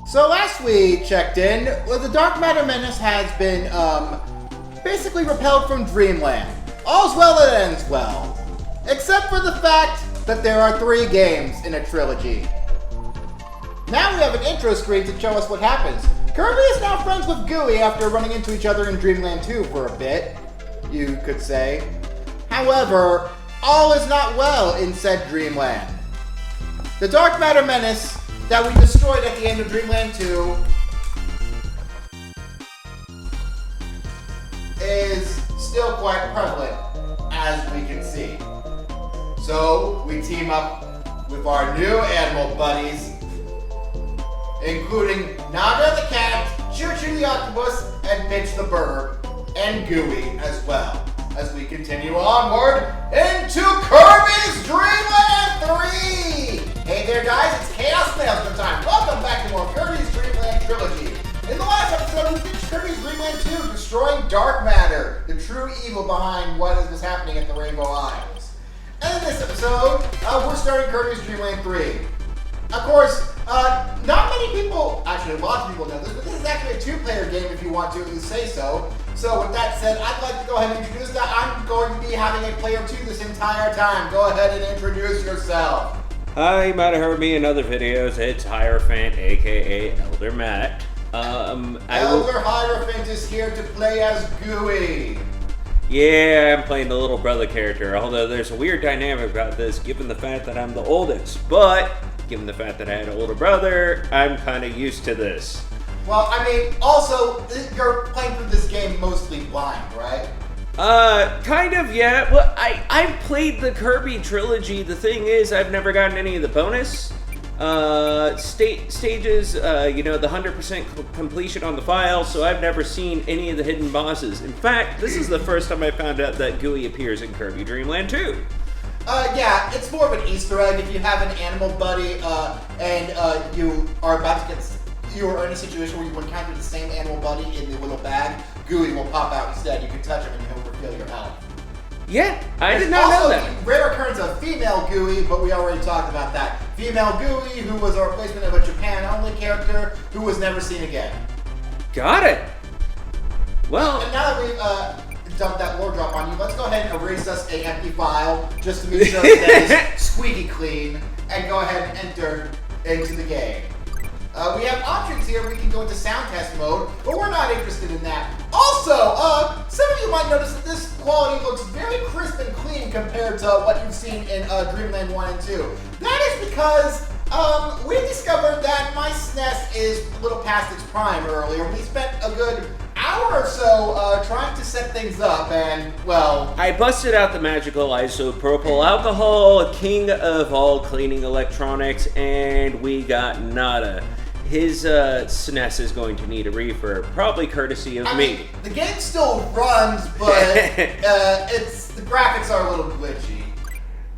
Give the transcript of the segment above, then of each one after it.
So last we checked in, well, the Dark Matter Menace has been, basically repelled from Dreamland. All's well that ends well. Except for the fact that there are 3 games in a trilogy. Now we have an intro screen to show us what happens. Kirby is now friends with Gooey after running into each other in Dreamland 2 for a bit, you could say. However, all is not well in said Dreamland. The Dark Matter Menace that we destroyed at the end of Dreamland 2 is still quite prevalent, as we can see. So, we team up with our new animal buddies, including Naga the cat, Choo Choo the octopus, and Bitch the bird, and Gooey as well, as we continue onward into Kirby's Dreamland 3! Hey there guys, it's ChaosMaelstrom time! Welcome back to more Kirby's Dreamland Trilogy. In the last episode, we finished Kirby's Dreamland 2, destroying Dark Matter, the true evil behind what was happening at the Rainbow Isles. And in this episode, we're starting Kirby's Dreamland 3. Of course, not many people, actually lots of people know this, but this is actually a 2-player game if you want to at least say so. So with that said, I'd like to go ahead and introduce that. I'm going to be having a player 2 this entire time. Go ahead and introduce yourself. Hi, you might have heard me in other videos. It's Hierophant, aka Elder Matt. Elder Hierophant is here to play as Gooey. Yeah, I'm playing the little brother character, although there's a weird dynamic about this given the fact that I'm the oldest. But, given the fact that I had an older brother, I'm kind of used to this. Well, I mean, also, you're playing through this game mostly blind, right? Kind of, yeah. Well, I've played the Kirby trilogy. The thing is, I've never gotten any of the bonus stages, you know, the 100% completion on the file, so I've never seen any of the hidden bosses. In fact, this is the first time I found out that Gooey appears in Kirby Dreamland 2. Yeah, it's more of an Easter egg. If you have an animal buddy, and you are about to get, you are in a situation where you encounter the same animal buddy in the little bag, Gooey will pop out instead. You can touch him and he'll refill your health. Yeah, I did not know that. Also, the rare occurrence of female Gooey, but we already talked about that. Female Gooey, who was a replacement of a Japan-only character, who was never seen again. Got it. Well, and now that we've dumped that lore drop on you, let's go ahead and erase us a empty file, just to make sure that it's squeaky clean, and go ahead and enter into the game. We have options here. We can go into sound test mode, but we're not interested in that. Also, some of you might notice that this quality looks very crisp and clean compared to what you've seen in Dreamland 1 and 2. That is because we discovered that my SNES is a little past its prime earlier. We spent a good hour or so trying to set things up, and, well... I busted out the magical isopropyl alcohol, king of all cleaning electronics, and we got nada. His SNES is going to need a refurb, probably courtesy of me. Mean, the game still runs, but the graphics are a little glitchy.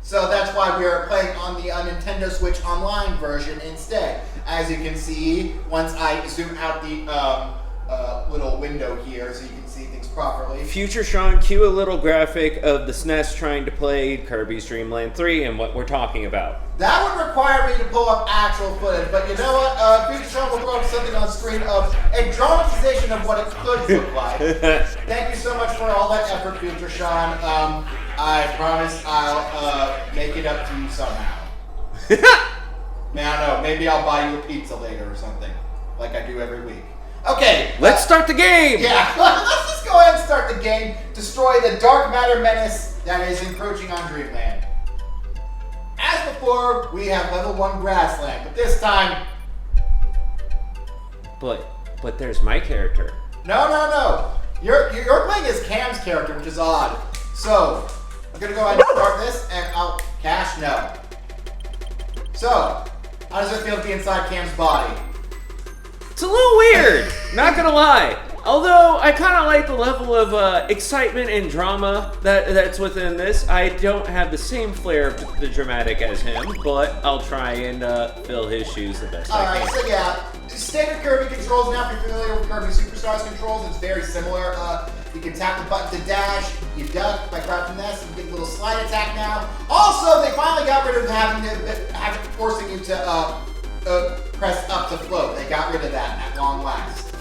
So that's why we are playing on the Nintendo Switch Online version instead. As you can see, once I zoom out the little window here so you can see things properly. Future Sean, cue a little graphic of the SNES trying to play Kirby's Dreamland 3 and what we're talking about. That would require me to pull up actual footage, but you know what? Future Sean will throw up something on screen of a dramatization of what it could look like. Thank you so much for all that effort, Future Sean. I promise I'll make it up to you somehow. Man, I don't know. Maybe I'll buy you a pizza later or something, like I do every week. Okay. Let's start the game! Yeah, let's just go ahead and start the game. Destroy the Dark Matter Menace that is encroaching on Dreamland. As before, we have level 1 grassland, but this time... But there's my character. No. You're playing as Cam's character, which is odd. So, I'm gonna go ahead and start this, and I'll... Cash? No. So, how does it feel to be inside Cam's body? It's a little weird, not gonna lie. Although, I kind of like the level of excitement and drama that's within this. I don't have the same flair of the dramatic as him, but I'll try and fill his shoes the best I can. Alright, so yeah, standard Kirby controls now. If you're familiar with Kirby Superstars controls, it's very similar. You can tap the button to dash, you duck by crouching this, you get a little slide attack now. Also, they finally got rid of forcing you to press up to float. They got rid of that at long last,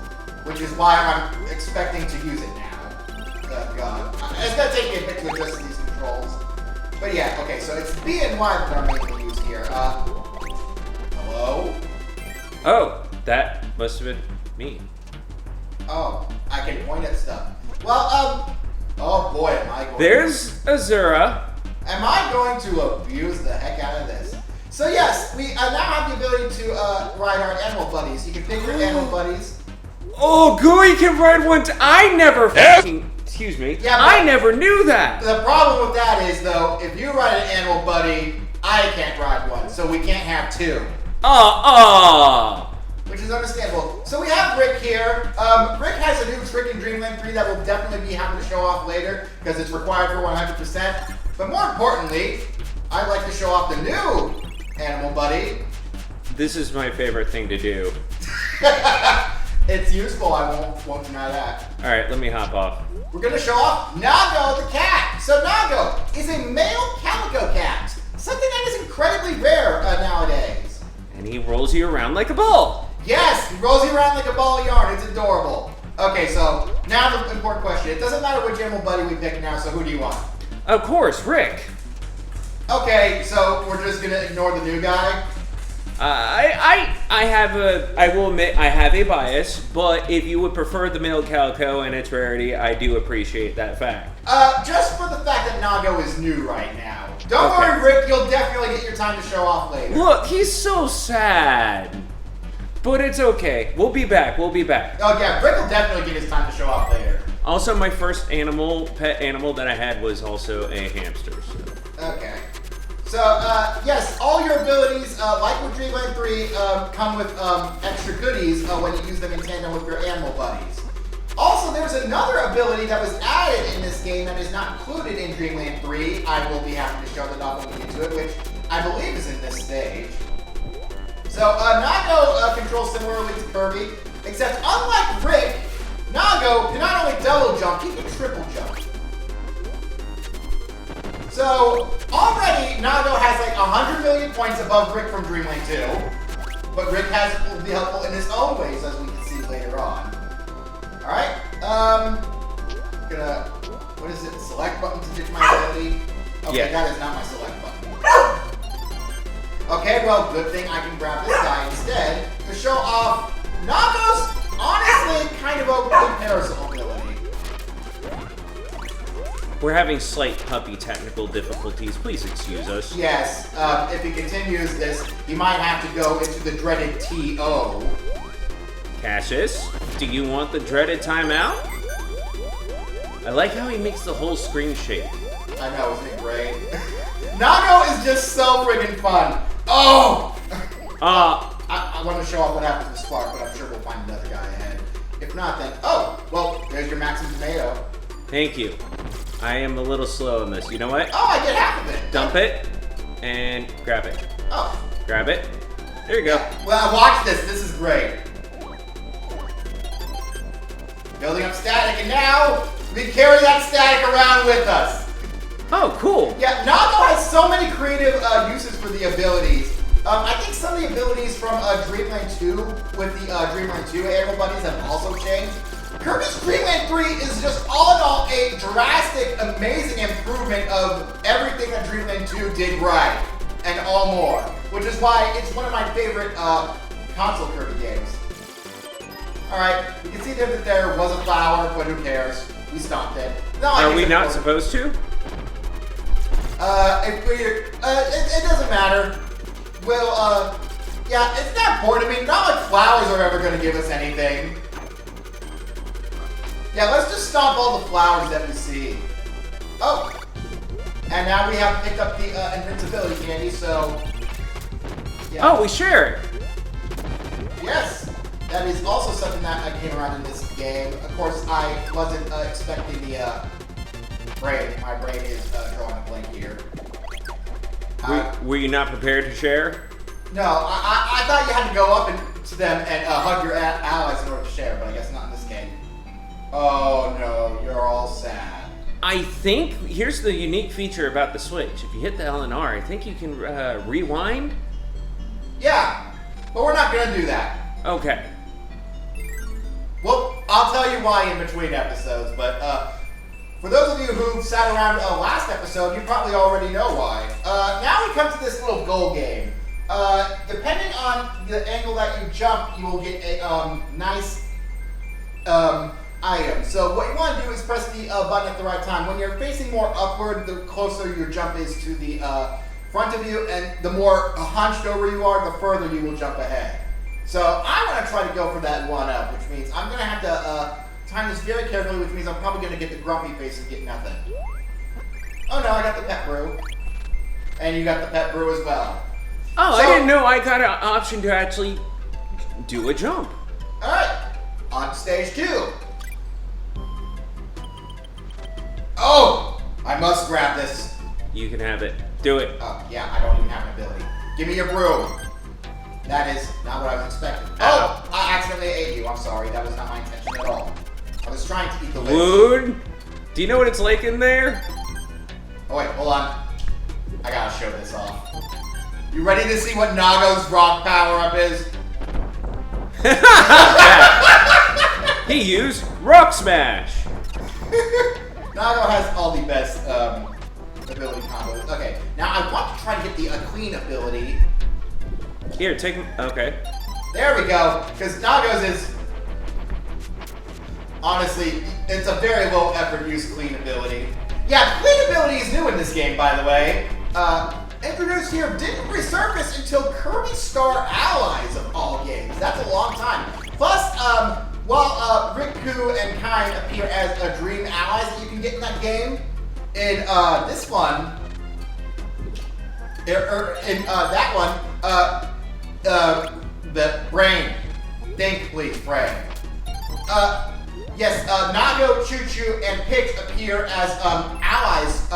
which is why I'm expecting to use it now. Oh god. It's gonna take me a bit to adjust these controls. But yeah, okay, so it's B and Y that I'm mainly used here. Hello? Oh, that must have been me. Oh, I can point at stuff. Well, oh boy, am I going There's Azura. Am I going to abuse the heck out of this? So yes, we now have the ability to ride our animal buddies. You can pick your animal buddies. Oh, Gooey can ride one. I never fucking. Excuse me. Yeah, I never knew that. The problem with that is, though, if you ride an animal buddy, I can't ride one, so we can't have two. Which is understandable. So we have Rick here. Rick has a new trick in Dreamland 3 that we'll definitely be having to show off later because it's required for 100%. But more importantly, I'd like to show off the new animal buddy. This is my favorite thing to do. It's useful, I won't deny that. Alright, let me hop off. We're gonna show off Nago the cat. So Nago is a male calico cat. Something that is incredibly rare nowadays. And he rolls you around like a ball. Yes, he rolls you around like a ball of yarn. It's adorable. Okay, so now the important question. It doesn't matter which animal buddy we pick now, so who do you want? Of course, Rick. Okay, so we're just gonna ignore the new guy? I will admit I have a bias, but if you would prefer the male calico and its rarity, I do appreciate that fact. Just for the fact that Nago is new right now. Don't worry, Rick, you'll definitely get your time to show off later. Look, he's so sad. But it's okay. We'll be back. We'll be back. Oh yeah, Rick will definitely get his time to show off later. Also, my first pet animal that I had was also a hamster. So. Okay. So, yes, all your abilities, like with Dreamland 3, come with extra goodies when you use them in tandem with your animal buddies. Also, there's another ability that was added in this game that is not included in Dreamland 3. I will be happy to show that off when we get to it, which I believe is in this stage. So, Nago controls similarly to Kirby, except unlike Rick, Nago can not only double jump, he can triple jump. So, already, Nago has like 100 million points above Rick from Dreamland 2. But Rick will be helpful in his own ways, as we can see later on. Alright, what is it, select button to ditch my ability? Okay, yeah. That is not my select button. Okay, well, good thing I can grab this guy instead to show off Nago's, honestly, kind of a comparison ability. We're having slight puppy technical difficulties. Please excuse us. Yes, if he continues this, he might have to go into the dreaded TO. Cassius, do you want the dreaded timeout? I like how he makes the whole screen shake. I know, isn't it great? Nago is just so friggin' fun. Oh! I want to show off what happens with Spark, but I'm sure we'll find another guy ahead. If not, then... Oh! Well, there's your Maxim Tomato. Thank you. I am a little slow on this. You know what? Oh, I get half of it. Dump it and grab it. Oh. Grab it. There you go. Well, watch this. This is great. Building up static, and now we carry that static around with us. Oh, cool. Yeah, Nago has so many creative uses for the abilities. I think some of the abilities from Dreamland 2 with the Dreamland 2 animal buddies have also changed. Kirby's Dreamland 3 is just all in all a drastic, amazing improvement of everything that Dreamland 2 did right, and all more. Which is why it's one of my favorite console Kirby games. Alright, you can see that there was a flower, but who cares? We stomped it. No, are we not supposed to? It doesn't matter. Well, yeah, it's not important. I mean, not like flowers are ever going to give us anything. Yeah, let's just stomp all the flowers that we see. Oh! And now we have picked up the invincibility candy, so... Yeah. Oh, we share it! Yes! That is also something that came around in this game. Of course, I wasn't expecting the brain. My brain is drawing a blank here. Were you not prepared to share? No, I thought you had to go up to them and hug your allies in order to share, but I guess not in this game. Oh no, you're all sad. I think here's the unique feature about the Switch. If you hit the L and R, I think you can rewind. Yeah, but we're not gonna do that. Okay. Well, I'll tell you why in between episodes, but for those of you who sat around last episode, you probably already know why. Now we come to this little goal game. Depending on the angle that you jump, you will get a nice item. So what you want to do is press the button at the right time. When you're facing more upward, the closer your jump is to the front of you, and the more hunched over you are, the further you will jump ahead. So I'm going to try to go for that 1-up, which means I'm going to have to time this very carefully, which means I'm probably going to get the grumpy face and get nothing. Oh no, I got the pet brew. And you got the pet brew as well. Oh, So- I didn't know I got an option to actually do a jump. Alright, on stage 2. Oh! I must grab this. You can have it. Do it. Oh, yeah, I don't even have an ability. Give me your broom. That is not what I was expecting. Ow. Oh! I accidentally ate you. I'm sorry. That was not my intention at all. I was trying to eat the lid. Wood? Do you know what it's like in there? Oh, wait, hold on. I gotta show this off. You ready to see what Nago's rock power-up is? He used Rock Smash. Nago has all the best ability combos. Okay, now I want to try to get the Queen ability. Here, take him. Okay. There we go, because Nago's is, honestly, it's a very low effort use Clean ability. Yeah, Clean ability is new in this game, by the way. Introduced here, didn't resurface until Kirby Star Allies of all games. That's a long time. Plus, while Riku and Kain appear as dream allies that you can get in that game, in this one, in that one, the brain. Think, please, brain. Yes, Nago, Choo Choo, and Peach appear as allies,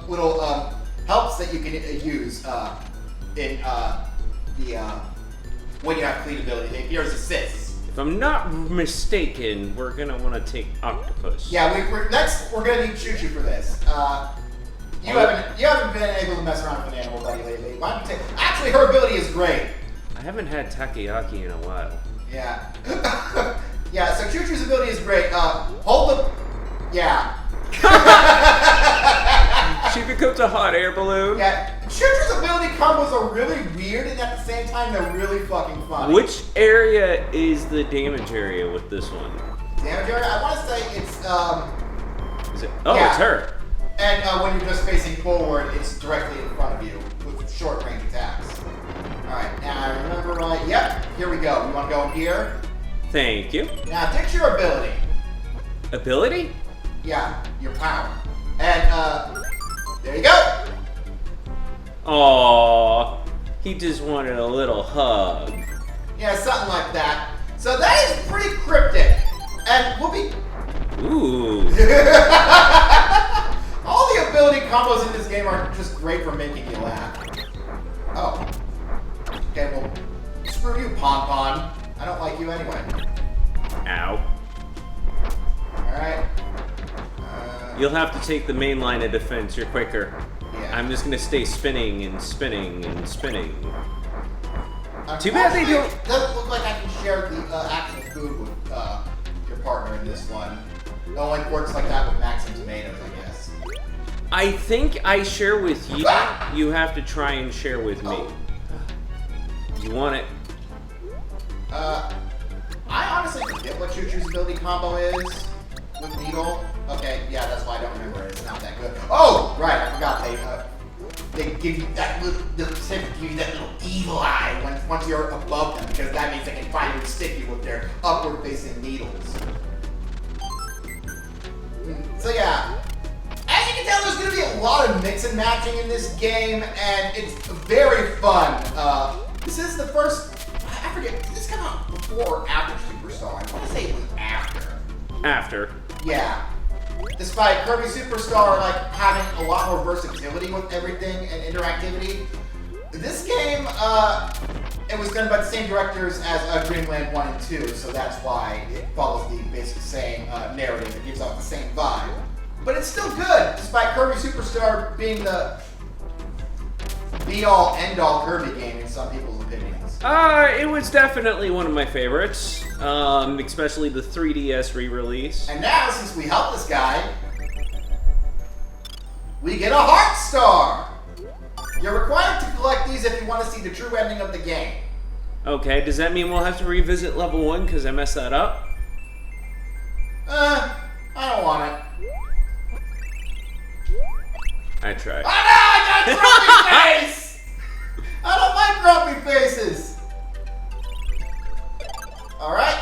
little helps that you can use in the when you have Clean ability. They appear as assists. If I'm not mistaken, we're gonna want to take Octopus. Yeah, we're gonna need Choo Choo for this. You haven't been able to mess around with an animal buddy lately. Why don't you take? Actually, her ability is great. I haven't had takoyaki in a while. Yeah. Yeah, so Choo Choo's ability is great. Hold the... Yeah. She becomes a hot air balloon. Yeah, Choo Choo's ability combos are really weird, and at the same time, they're really fucking funny. Which area is the damage area with this one? Damage area? I want to say it's, Is it? Oh, yeah. it's her. And when you're just facing forward, it's directly in front of you with short range attacks. Alright, now I remember right. Yep, here we go. You want to go in here? Thank you. Now, ditch your ability. Ability? Yeah, your power. And, there you go. Aww. He just wanted a little hug. Yeah, something like that. So that is pretty cryptic. And we'll be... Ooh. All the ability combos in this game are just great for making you laugh. Oh. Okay, well, screw you, Pon. I don't like you anyway. Ow. Alright. You'll have to take the main line of defense. You're quicker. Yeah. I'm just gonna stay spinning and spinning and spinning. Too bad they don't. It doesn't look like I can share the actual food with your partner in this one. It only works like that with Max and Tomatoes, I guess. I think I share with you. You have to try and share with me. Oh. You want it? I honestly forget what Choo Choo's ability combo is with Needle. Okay, yeah, that's why I don't remember it. It's not that good. Oh, right, I forgot. They give you that little, give you that little evil eye once you're above them, because that means they can finally stick you with their upward-facing needles. So yeah, as you can tell, there's going to be a lot of mix and matching in this game, and it's very fun. This is the first. I forget. Did this come out before or after Superstar? I want to say it was after. After. Yeah. Despite Kirby Superstar like having a lot more versatility with everything and interactivity, this game it was done by the same directors as Dreamland 1 and 2, so that's why it follows the basic same narrative. It gives off the same vibe. But it's still good, despite Kirby Superstar being the be-all, end-all Kirby game in some people's opinions. It was definitely one of my favorites, especially the 3DS re-release. And now, since we helped this guy, we get a Heart Star! You're required to collect these if you want to see the true ending of the game. Okay, does that mean we'll have to revisit level 1 because I messed that up? I don't want it. I tried. Oh no, I got a grumpy face! I don't like grumpy faces! Alright,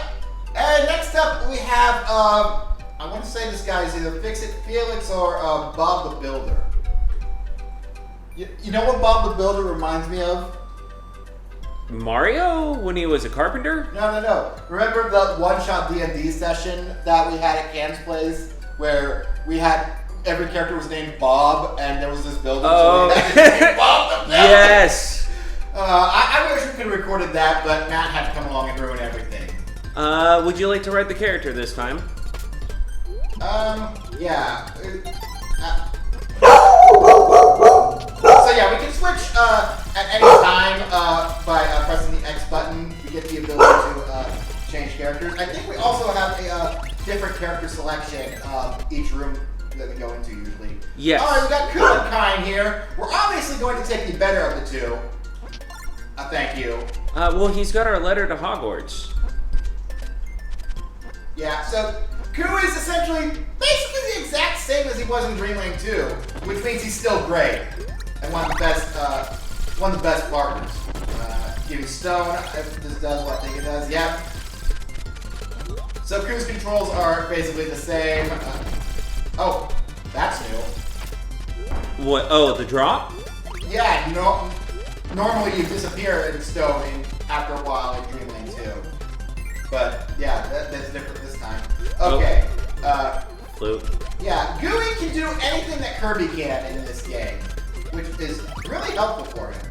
and next up we have, I want to say this guy's either Fix-It Felix or Bob the Builder. You know what Bob the Builder reminds me of? Mario when he was a carpenter? No. Remember the one-shot D&D session that we had at Cam's place where we had every character was named Bob and there was this builder. Oh, so we had to name Bob the Builder. Yes. I wish we could have recorded that, but Matt had to come along and ruin everything. Would you like to write the character this time? Yeah. So yeah, we can switch at any time by pressing the X button. We get the ability to change characters. I think we also have a different character selection each room that we go into usually. Yes. Alright, we got Kumankind here. We're obviously going to take the better of the two. Thank you. Well, he's got our letter to Hogwarts. Yeah, so Ku is essentially basically the exact same as he was in Dreamland 2, which means he's still great and one of the best partners. Giving Stone, if this does what I think it does, yep. So Ku's controls are basically the same. Oh, that's new. What? Oh, the drop? Yeah, normally you disappear in Stone after a while in Dreamland 2. But yeah, that's different this time. Okay. Flute. Yeah, Gooey can do anything that Kirby can in this game, which is really helpful for him.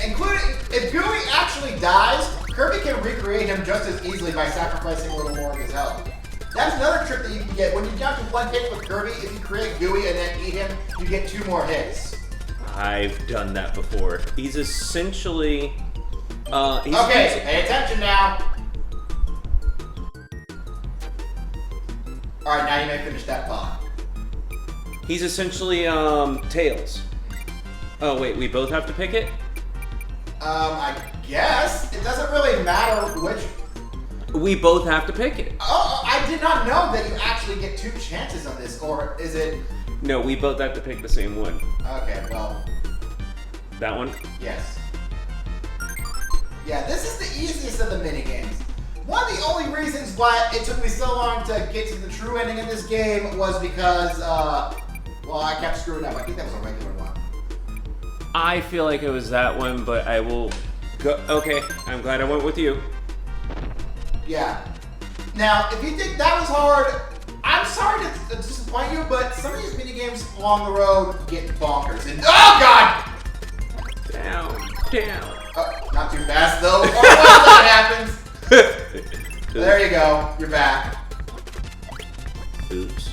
Including, if Gooey actually dies, Kirby can recreate him just as easily by sacrificing a little more of his health. That's another trick that you can get. When you jump to one hit with Kirby, if you create Gooey and then eat him, you get 2 more hits. I've done that before. He's essentially... Okay, pay attention now. Alright, now you may finish that thought. He's essentially, Tails. Oh, wait, we both have to pick it? I guess. It doesn't really matter which... We both have to pick it. Oh, I did not know that you actually get 2 chances on this, or is it... No, we both have to pick the same one. Okay, well... That one? Yes. Yeah, this is the easiest of the minigames. One of the only reasons why it took me so long to get to the true ending of this game was because, well, I kept screwing up. I think that was a regular one. I feel like it was that one, but I will go... Okay, I'm glad I went with you. Yeah. Now, if you think that was hard, I'm sorry to disappoint you, but some of these minigames along the road get bonkers. And oh god! Down. Not too fast though. Oh, well, that happens. There you go. You're back. Oops.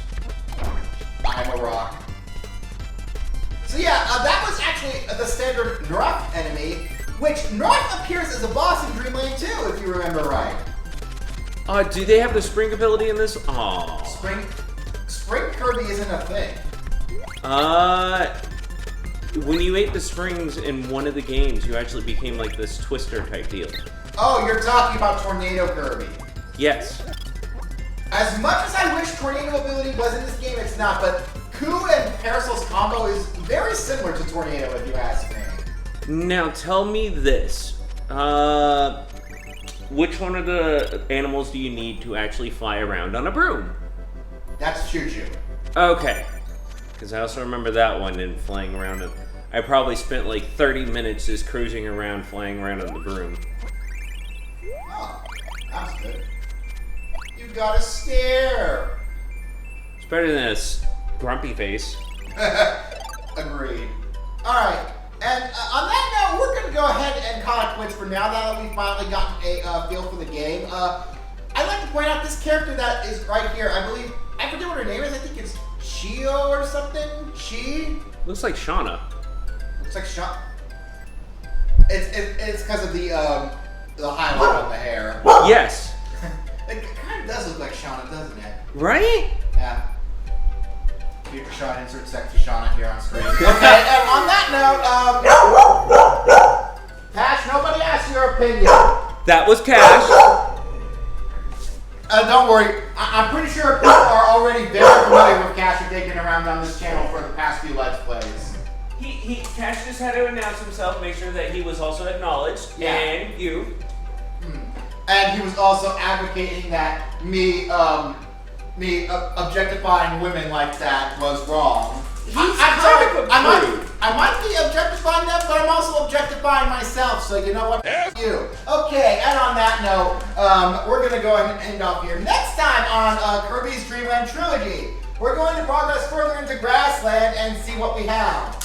I'm a rock. So yeah, that was actually the standard North enemy, which North appears as a boss in Dreamland 2, if you remember right. Do they have the spring ability in this? Aww. Spring Kirby isn't a thing. When you ate the springs in one of the games, you actually became like this twister type deal. Oh, you're talking about Tornado Kirby. Yes. As much as I wish Tornado ability was in this game, it's not, but Ku and Parasol's combo is very similar to Tornado, if you ask me. Now tell me this. Which one of the animals do you need to actually fly around on a broom? That's Choo Choo. Okay. Because I also remember that one and flying around it. I probably spent like 30 minutes just cruising around, flying around on the broom. Oh, that's good. You got a stare. It's better than a grumpy face. Agreed. Alright, And on that note, we're going to go ahead and call it quits for now that we've finally gotten a feel for the game. I'd like to point out this character that is right here. I believe, I forget what her name is. I think it's Chio or something. Looks like Shauna. Looks like Shauna. It's because of the highlight on the hair. Yes. It kind of does look like Shauna, doesn't it? Right? Yeah. Future shot, insert sexy Shauna here on screen. Okay, and on that note, Cash, nobody asked your opinion. That was Cash. Don't worry, I'm pretty sure people are already very familiar with Cash and taking around on this channel for the past few Let's Plays. Cash just had to announce himself, make sure that he was also acknowledged, Yeah. and you. And he was also advocating that me objectifying women like that was wrong. I might be objectifying them, but I'm also objectifying myself, so you know what? You. Okay, and on that note, we're going to go ahead and end off here. Next time on Kirby's Dream Land Trilogy, we're going to progress further into Grassland and see what we have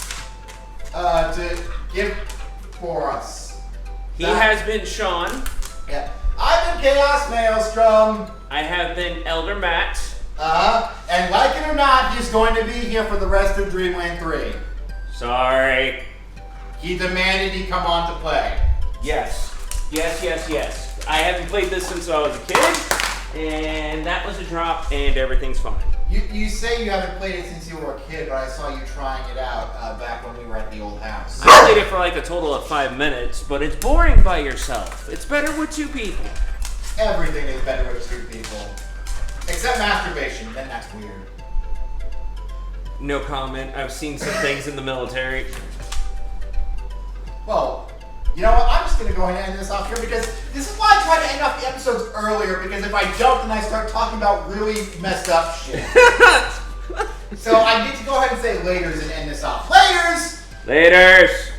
to give for us. He has been Sean. Yeah. I've been ChaosMaelstrom. I have been Elder Matt. And like it or not, he's going to be here for the rest of Dreamland 3. Sorry. He demanded he come on to play. Yes. I haven't played this since I was a kid, and that was a drop, and everything's fine. You say you haven't played it since you were a kid, but I saw you trying it out back when we were at the old house. I played it for like a total of 5 minutes, but it's boring by yourself. It's better with 2 people. Everything is better with 2 people. Except masturbation, then that's weird. No comment. I've seen some things in the military. Well, you know what? I'm just going to go ahead and end this off here because this is why I try to end off the episodes earlier, because if I don't, then I start talking about really messed up shit. So I need to go ahead and say laters and end this off. Laters! Laters!